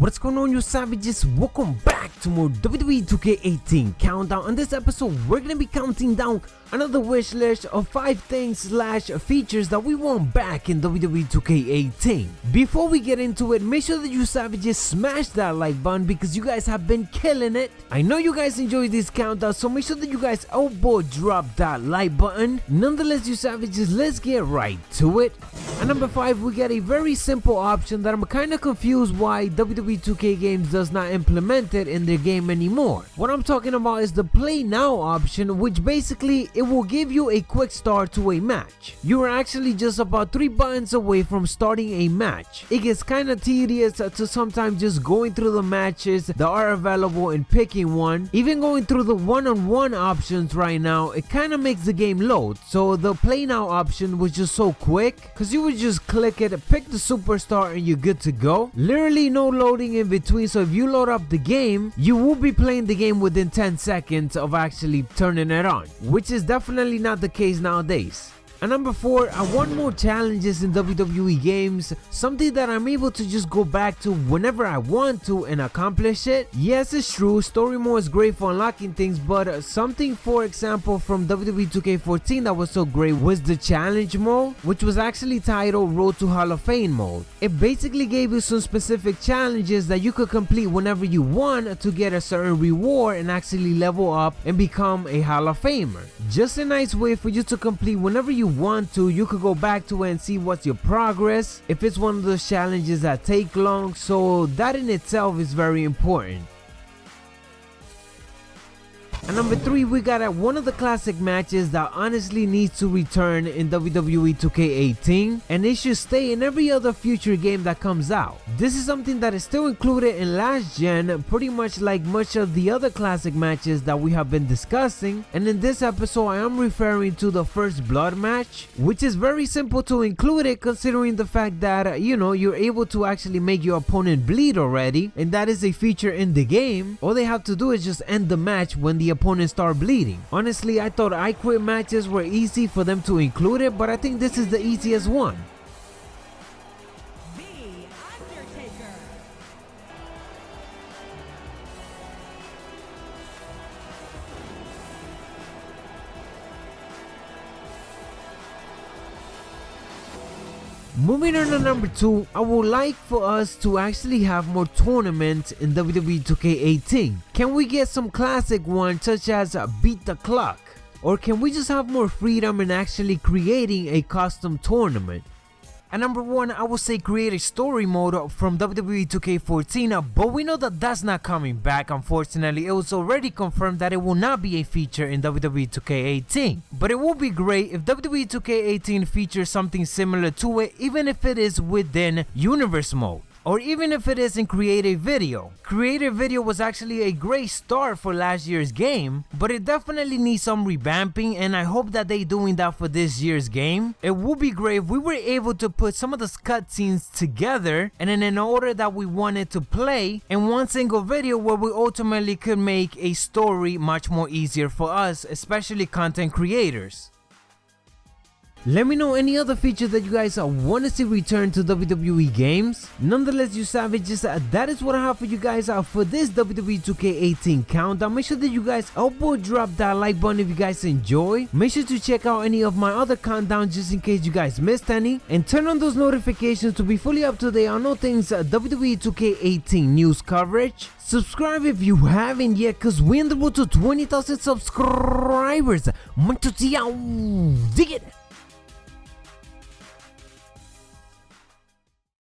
What's going on, you savages? Welcome back to more WWE 2K18 Countdown. On this episode, we're gonna be counting down another wish list of 5 things / features that we want back in WWE 2K18. Before we get into it, make sure that you savages smash that like button because you guys have been killing it. I know you guys enjoy this countdown, so make sure that you guys elbow drop that like button. Nonetheless, you savages, let's get right to it. At number 5, we get a very simple option that I'm kind of confused why WWE 2K Games does not implement it in their game anymore. What I'm talking about is the Play Now option, which basically it will give you a quick start to a match. You are actually just about 3 buttons away from starting a match. It gets kind of tedious to sometimes just going through the matches that are available and picking one. Even going through the one-on-one options right now, it kind of makes the game load. So the Play Now option was just so quick because you would just click it, pick the superstar, and you're good to go. Literally no loading in between, so if you load up the game, you will be playing the game within 10 seconds of actually turning it on, which is definitely not the case nowadays. At number 4, I want more challenges in WWE games, something that I'm able to just go back to whenever I want to and accomplish it. Yes, it's true, story mode is great for unlocking things, but something, for example, from WWE 2K14 that was so great was the challenge mode, which was actually titled Road to Hall of Fame mode. It basically gave you some specific challenges that you could complete whenever you want to get a certain reward and actually level up and become a Hall of Famer. Just a nice way for you to complete whenever you want to. You could go back to it and see what's your progress if it's one of those challenges that take long, so that in itself is very important. At number 3, we got at one of the classic matches that honestly needs to return in WWE 2K18, and it should stay in every other future game that comes out. This is something that is still included in last gen, pretty much like much of the other classic matches that we have been discussing, and in this episode I am referring to the First Blood match, which is very simple to include it considering the fact that you're able to actually make your opponent bleed already, and that is a feature in the game. All they have to do is just end the match when the opponents start bleeding. Honestly, I thought I Quit matches were easy for them to include it, but I think this is the easiest one. Moving on to number 2, I would like for us to actually have more tournaments in WWE 2K18. Can we get some classic ones such as Beat the Clock? Or can we just have more freedom in actually creating a custom tournament? At number 1, I would say create a story mode from WWE 2K14, but we know that that's not coming back. Unfortunately, it was already confirmed that it will not be a feature in WWE 2K18. But it would be great if WWE 2K18 features something similar to it, even if it is within Universe mode, or even if it is in Creative Video. Creative Video was actually a great start for last year's game, but it definitely needs some revamping, and I hope that they're doing that for this year's game. It would be great if we were able to put some of the cutscenes together and in an order that we wanted to play in one single video, where we ultimately could make a story much more easier for us, especially content creators. Let me know any other features that you guys want to see return to WWE games. Nonetheless, you savages, that is what I have for you guys for this WWE 2K18 countdown. Make sure that you guys elbow drop that like button if you guys enjoy. Make sure to check out any of my other countdowns just in case you guys missed any, and turn on those notifications to be fully up to date on all things WWE 2K18 news coverage. Subscribe if you haven't yet, cause we're on the road to 20,000 subscribers. Macho T, dig it.